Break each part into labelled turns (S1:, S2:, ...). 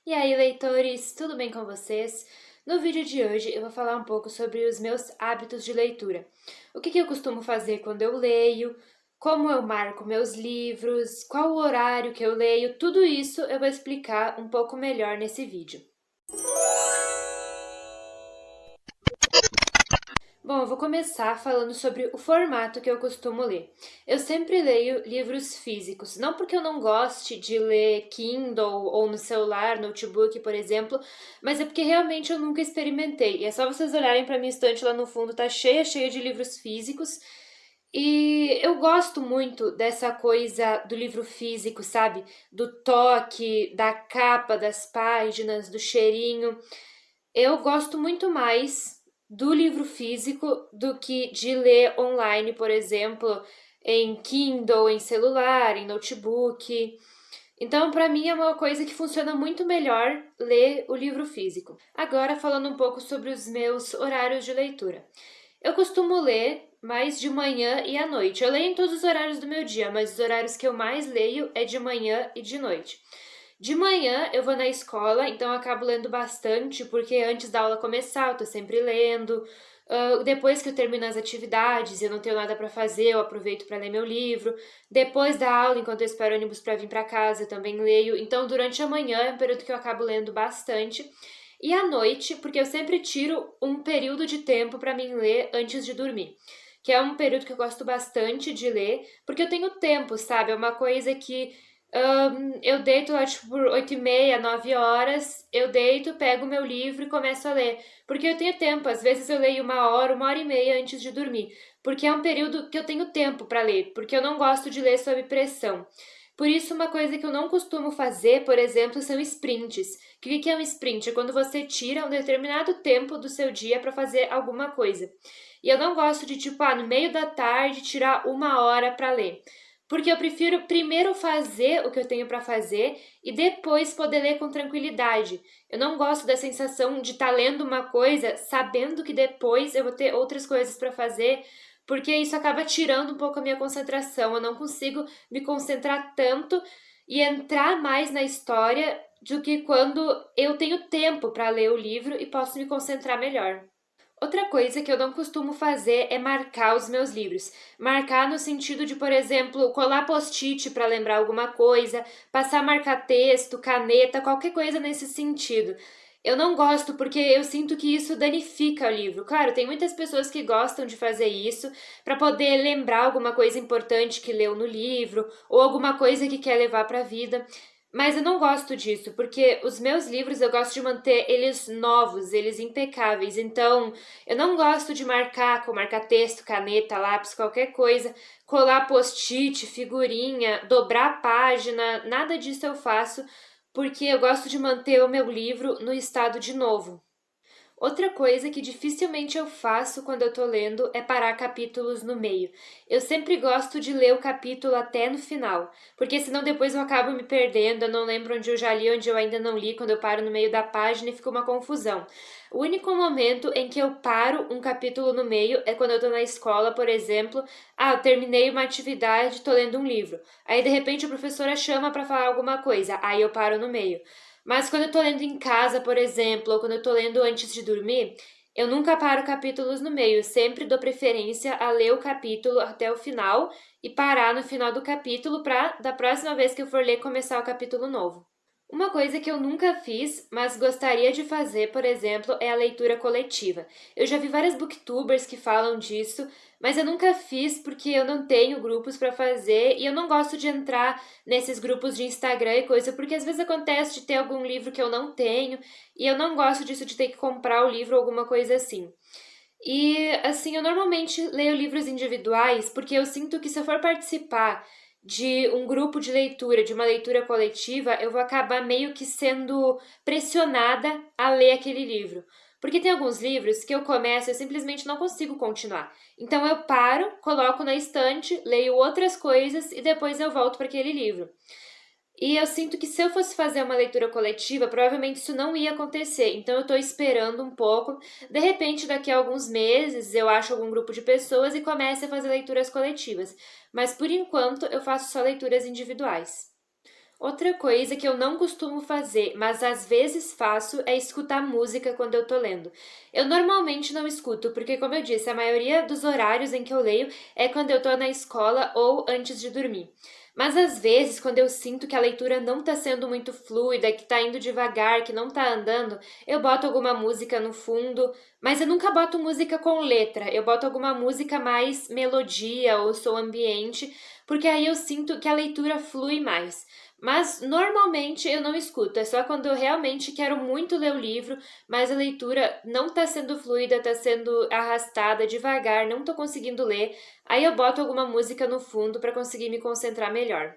S1: E aí, leitores, tudo bem com vocês? No vídeo de hoje eu vou falar um pouco sobre os meus hábitos de leitura. O que eu costumo fazer quando eu leio, como eu marco meus livros, qual o horário que eu leio, tudo isso eu vou explicar um pouco melhor nesse vídeo. Bom, eu vou começar falando sobre o formato que eu costumo ler. Eu sempre leio livros físicos, não porque eu não goste de ler Kindle ou no celular, notebook, por exemplo, mas é porque realmente eu nunca experimentei. E é só vocês olharem para minha estante lá no fundo, tá cheia de livros físicos. E eu gosto muito dessa coisa do livro físico, sabe? Do toque, da capa, das páginas, do cheirinho. Eu gosto muito mais do livro físico do que de ler online, por exemplo, em Kindle, em celular, em notebook. Então, para mim é uma coisa que funciona muito melhor ler o livro físico. Agora, falando um pouco sobre os meus horários de leitura. Eu costumo ler mais de manhã e à noite. Eu leio em todos os horários do meu dia, mas os horários que eu mais leio é de manhã e de noite. De manhã eu vou na escola, então eu acabo lendo bastante, porque antes da aula começar eu tô sempre lendo. Depois que eu termino as atividades e eu não tenho nada para fazer, eu aproveito para ler meu livro. Depois da aula, enquanto eu espero o ônibus para vir para casa, eu também leio. Então, durante a manhã é um período que eu acabo lendo bastante. E à noite, porque eu sempre tiro um período de tempo para mim ler antes de dormir. Que é um período que eu gosto bastante de ler, porque eu tenho tempo, sabe? É uma coisa que eu deito lá, tipo, por 8h30, 9 horas, eu deito, pego o meu livro e começo a ler. Porque eu tenho tempo, às vezes eu leio 1 hora, 1 hora e meia antes de dormir. Porque é um período que eu tenho tempo para ler, porque eu não gosto de ler sob pressão. Por isso, uma coisa que eu não costumo fazer, por exemplo, são sprints. O que é um sprint? É quando você tira um determinado tempo do seu dia para fazer alguma coisa. E eu não gosto de, tipo, no meio da tarde, tirar 1 hora para ler. Porque eu prefiro primeiro fazer o que eu tenho para fazer e depois poder ler com tranquilidade. Eu não gosto da sensação de estar lendo uma coisa sabendo que depois eu vou ter outras coisas para fazer, porque isso acaba tirando um pouco a minha concentração. Eu não consigo me concentrar tanto e entrar mais na história do que quando eu tenho tempo para ler o livro e posso me concentrar melhor. Outra coisa que eu não costumo fazer é marcar os meus livros. Marcar no sentido de, por exemplo, colar post-it para lembrar alguma coisa, passar marca-texto, caneta, qualquer coisa nesse sentido. Eu não gosto porque eu sinto que isso danifica o livro. Claro, tem muitas pessoas que gostam de fazer isso para poder lembrar alguma coisa importante que leu no livro ou alguma coisa que quer levar para a vida. Mas eu não gosto disso, porque os meus livros eu gosto de manter eles novos, eles impecáveis. Então, eu não gosto de marcar com marca-texto, caneta, lápis, qualquer coisa, colar post-it, figurinha, dobrar a página, nada disso eu faço, porque eu gosto de manter o meu livro no estado de novo. Outra coisa que dificilmente eu faço quando eu tô lendo é parar capítulos no meio. Eu sempre gosto de ler o capítulo até no final, porque senão depois eu acabo me perdendo, eu não lembro onde eu já li, onde eu ainda não li, quando eu paro no meio da página e fica uma confusão. O único momento em que eu paro um capítulo no meio é quando eu tô na escola, por exemplo. Eu terminei uma atividade, tô lendo um livro. Aí de repente a professora chama para falar alguma coisa, aí eu paro no meio. Mas quando eu tô lendo em casa, por exemplo, ou quando eu tô lendo antes de dormir, eu nunca paro capítulos no meio, eu sempre dou preferência a ler o capítulo até o final e parar no final do capítulo para, da próxima vez que eu for ler, começar o capítulo novo. Uma coisa que eu nunca fiz, mas gostaria de fazer, por exemplo, é a leitura coletiva. Eu já vi várias booktubers que falam disso, mas eu nunca fiz porque eu não tenho grupos para fazer e eu não gosto de entrar nesses grupos de Instagram e coisa, porque às vezes acontece de ter algum livro que eu não tenho e eu não gosto disso de ter que comprar o livro ou alguma coisa assim. E assim, eu normalmente leio livros individuais porque eu sinto que se eu for participar de um grupo de leitura, de uma leitura coletiva, eu vou acabar meio que sendo pressionada a ler aquele livro. Porque tem alguns livros que eu começo e eu simplesmente não consigo continuar. Então eu paro, coloco na estante, leio outras coisas e depois eu volto para aquele livro. E eu sinto que se eu fosse fazer uma leitura coletiva, provavelmente isso não ia acontecer. Então eu estou esperando um pouco. De repente, daqui a alguns meses, eu acho algum grupo de pessoas e comece a fazer leituras coletivas. Mas por enquanto, eu faço só leituras individuais. Outra coisa que eu não costumo fazer, mas às vezes faço, é escutar música quando eu tô lendo. Eu normalmente não escuto, porque, como eu disse, a maioria dos horários em que eu leio é quando eu tô na escola ou antes de dormir. Mas às vezes, quando eu sinto que a leitura não tá sendo muito fluida, que tá indo devagar, que não tá andando, eu boto alguma música no fundo, mas eu nunca boto música com letra, eu boto alguma música mais melodia ou som ambiente, porque aí eu sinto que a leitura flui mais. Mas normalmente eu não escuto, é só quando eu realmente quero muito ler o livro, mas a leitura não está sendo fluida, está sendo arrastada devagar, não estou conseguindo ler, aí eu boto alguma música no fundo para conseguir me concentrar melhor.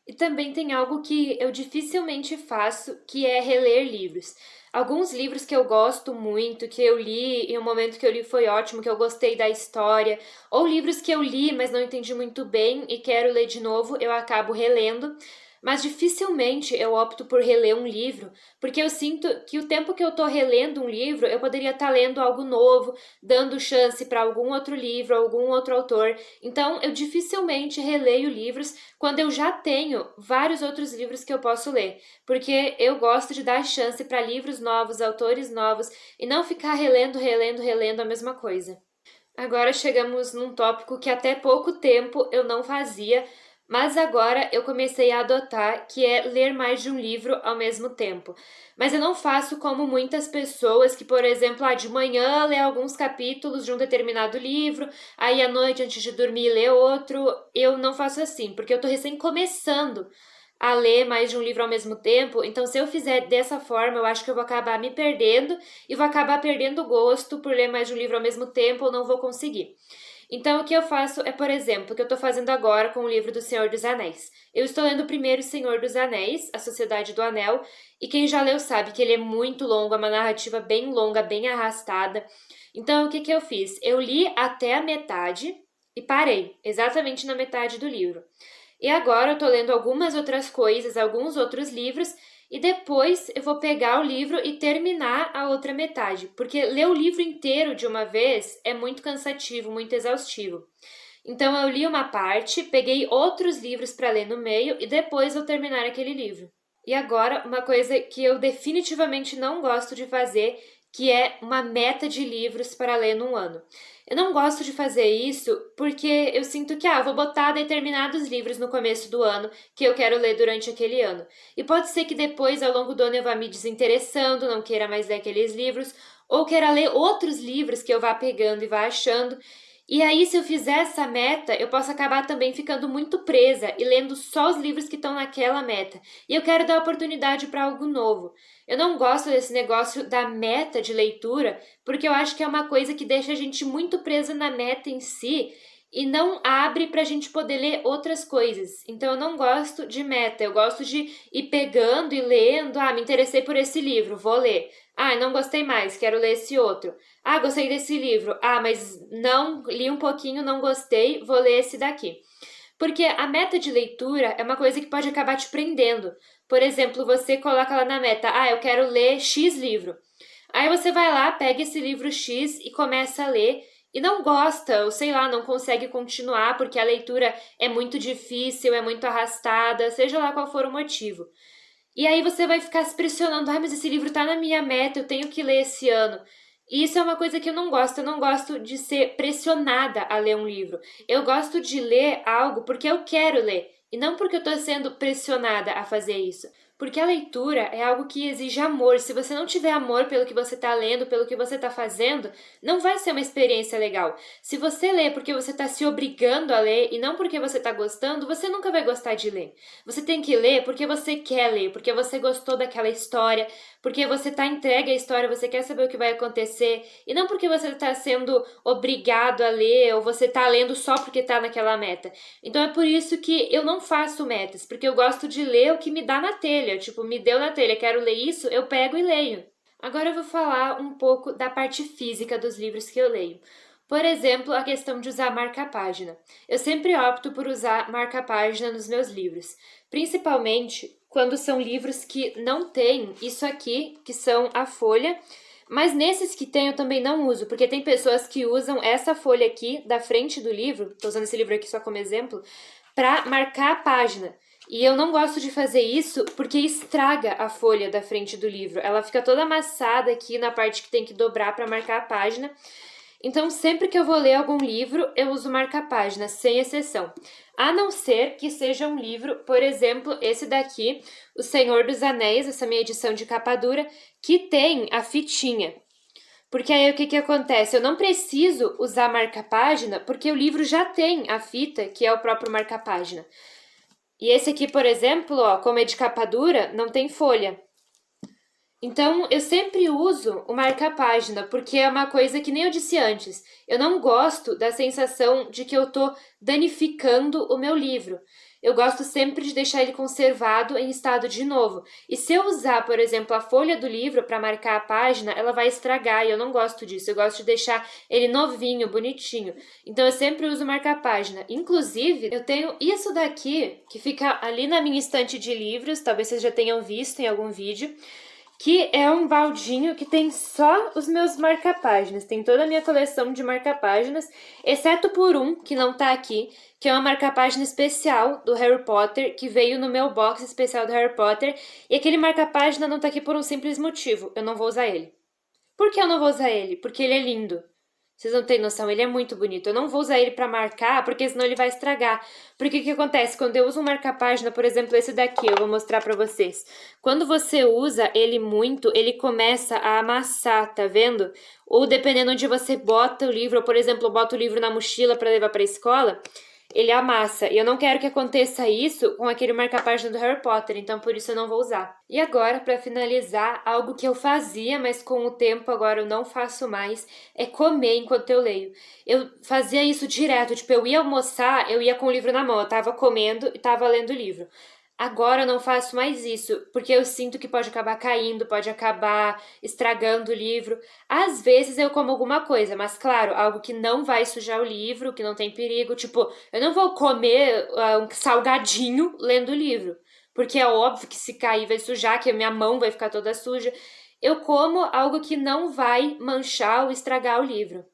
S1: E também tem algo que eu dificilmente faço, que é reler livros. Alguns livros que eu gosto muito, que eu li e o momento que eu li foi ótimo, que eu gostei da história, ou livros que eu li, mas não entendi muito bem e quero ler de novo, eu acabo relendo. Mas dificilmente eu opto por reler um livro, porque eu sinto que o tempo que eu estou relendo um livro, eu poderia estar lendo algo novo, dando chance para algum outro livro, algum outro autor. Então, eu dificilmente releio livros quando eu já tenho vários outros livros que eu posso ler, porque eu gosto de dar chance para livros novos, autores novos e não ficar relendo a mesma coisa. Agora chegamos num tópico que até pouco tempo eu não fazia, mas agora eu comecei a adotar, que é ler mais de um livro ao mesmo tempo. Mas eu não faço como muitas pessoas que, por exemplo, de manhã lê alguns capítulos de um determinado livro, aí à noite antes de dormir lê outro. Eu não faço assim, porque eu tô recém começando a ler mais de um livro ao mesmo tempo, então se eu fizer dessa forma, eu acho que eu vou acabar me perdendo e vou acabar perdendo o gosto por ler mais de um livro ao mesmo tempo, ou não vou conseguir. Então, o que eu faço é, por exemplo, o que eu estou fazendo agora com o livro do Senhor dos Anéis. Eu estou lendo o primeiro Senhor dos Anéis, A Sociedade do Anel, e quem já leu sabe que ele é muito longo, é uma narrativa bem longa, bem arrastada. Então, o que que eu fiz? Eu li até a metade e parei, exatamente na metade do livro. E agora eu tô lendo algumas outras coisas, alguns outros livros, e depois eu vou pegar o livro e terminar a outra metade, porque ler o livro inteiro de uma vez é muito cansativo, muito exaustivo. Então eu li uma parte, peguei outros livros para ler no meio e depois vou terminar aquele livro. E agora, uma coisa que eu definitivamente não gosto de fazer, que é uma meta de livros para ler num ano. Eu não gosto de fazer isso porque eu sinto que, eu vou botar determinados livros no começo do ano que eu quero ler durante aquele ano. E pode ser que depois, ao longo do ano, eu vá me desinteressando, não queira mais ler aqueles livros, ou queira ler outros livros que eu vá pegando e vá achando. E aí, se eu fizer essa meta, eu posso acabar também ficando muito presa e lendo só os livros que estão naquela meta. E eu quero dar oportunidade para algo novo. Eu não gosto desse negócio da meta de leitura, porque eu acho que é uma coisa que deixa a gente muito presa na meta em si e não abre para a gente poder ler outras coisas. Então, eu não gosto de meta, eu gosto de ir pegando e lendo. Me interessei por esse livro, vou ler. Não gostei mais, quero ler esse outro. Gostei desse livro. Mas não li um pouquinho, não gostei, vou ler esse daqui. Porque a meta de leitura é uma coisa que pode acabar te prendendo. Por exemplo, você coloca lá na meta, eu quero ler X livro. Aí você vai lá, pega esse livro X e começa a ler e não gosta, ou sei lá, não consegue continuar porque a leitura é muito difícil, é muito arrastada, seja lá qual for o motivo. E aí você vai ficar se pressionando, mas esse livro tá na minha meta, eu tenho que ler esse ano. E isso é uma coisa que eu não gosto de ser pressionada a ler um livro. Eu gosto de ler algo porque eu quero ler, e não porque eu tô sendo pressionada a fazer isso. Porque a leitura é algo que exige amor. Se você não tiver amor pelo que você está lendo, pelo que você está fazendo, não vai ser uma experiência legal. Se você lê porque você está se obrigando a ler e não porque você está gostando, você nunca vai gostar de ler. Você tem que ler porque você quer ler, porque você gostou daquela história, porque você está entregue à história, você quer saber o que vai acontecer, e não porque você está sendo obrigado a ler ou você está lendo só porque está naquela meta. Então é por isso que eu não faço metas, porque eu gosto de ler o que me dá na telha. Tipo, me deu na telha, quero ler isso, eu pego e leio. Agora eu vou falar um pouco da parte física dos livros que eu leio. Por exemplo, a questão de usar marca-página. Eu sempre opto por usar marca-página nos meus livros, principalmente quando são livros que não têm isso aqui, que são a folha, mas nesses que tem eu também não uso, porque tem pessoas que usam essa folha aqui da frente do livro, estou usando esse livro aqui só como exemplo, para marcar a página. E eu não gosto de fazer isso porque estraga a folha da frente do livro. Ela fica toda amassada aqui na parte que tem que dobrar para marcar a página. Então, sempre que eu vou ler algum livro, eu uso marca-página, sem exceção. A não ser que seja um livro, por exemplo, esse daqui, O Senhor dos Anéis, essa minha edição de capa dura, que tem a fitinha. Porque aí o que acontece? Eu não preciso usar marca-página, porque o livro já tem a fita, que é o próprio marca-página. E esse aqui, por exemplo, ó, como é de capa dura, não tem folha. Então, eu sempre uso o marca-página, porque é uma coisa que nem eu disse antes. Eu não gosto da sensação de que eu tô danificando o meu livro. Eu gosto sempre de deixar ele conservado em estado de novo. E se eu usar, por exemplo, a folha do livro para marcar a página, ela vai estragar e eu não gosto disso. Eu gosto de deixar ele novinho, bonitinho. Então, eu sempre uso marca-página. Inclusive, eu tenho isso daqui, que fica ali na minha estante de livros, talvez vocês já tenham visto em algum vídeo, que é um baldinho que tem só os meus marca-páginas. Tem toda a minha coleção de marca-páginas, exceto por um que não tá aqui, que é uma marca-página especial do Harry Potter, que veio no meu box especial do Harry Potter, e aquele marca-página não tá aqui por um simples motivo: eu não vou usar ele. Por que eu não vou usar ele? Porque ele é lindo. Vocês não têm noção, ele é muito bonito. Eu não vou usar ele para marcar, porque senão ele vai estragar. Porque o que acontece? Quando eu uso um marca-página, por exemplo, esse daqui, eu vou mostrar para vocês. Quando você usa ele muito, ele começa a amassar, tá vendo? Ou dependendo onde você bota o livro, ou por exemplo, eu boto o livro na mochila para levar para a escola, ele amassa. E eu não quero que aconteça isso com aquele marca-página do Harry Potter, então por isso eu não vou usar. E agora, para finalizar, algo que eu fazia, mas com o tempo agora eu não faço mais, é comer enquanto eu leio. Eu fazia isso direto, tipo, eu ia almoçar, eu ia com o livro na mão, eu tava comendo e tava lendo o livro. Agora eu não faço mais isso, porque eu sinto que pode acabar caindo, pode acabar estragando o livro. Às vezes eu como alguma coisa, mas claro, algo que não vai sujar o livro, que não tem perigo. Tipo, eu não vou comer um salgadinho lendo o livro, porque é óbvio que se cair vai sujar, que a minha mão vai ficar toda suja. Eu como algo que não vai manchar ou estragar o livro.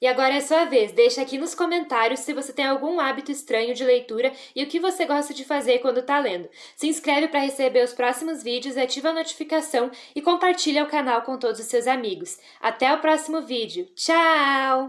S1: E agora é a sua vez. Deixa aqui nos comentários se você tem algum hábito estranho de leitura e o que você gosta de fazer quando tá lendo. Se inscreve para receber os próximos vídeos, ativa a notificação e compartilha o canal com todos os seus amigos. Até o próximo vídeo. Tchau!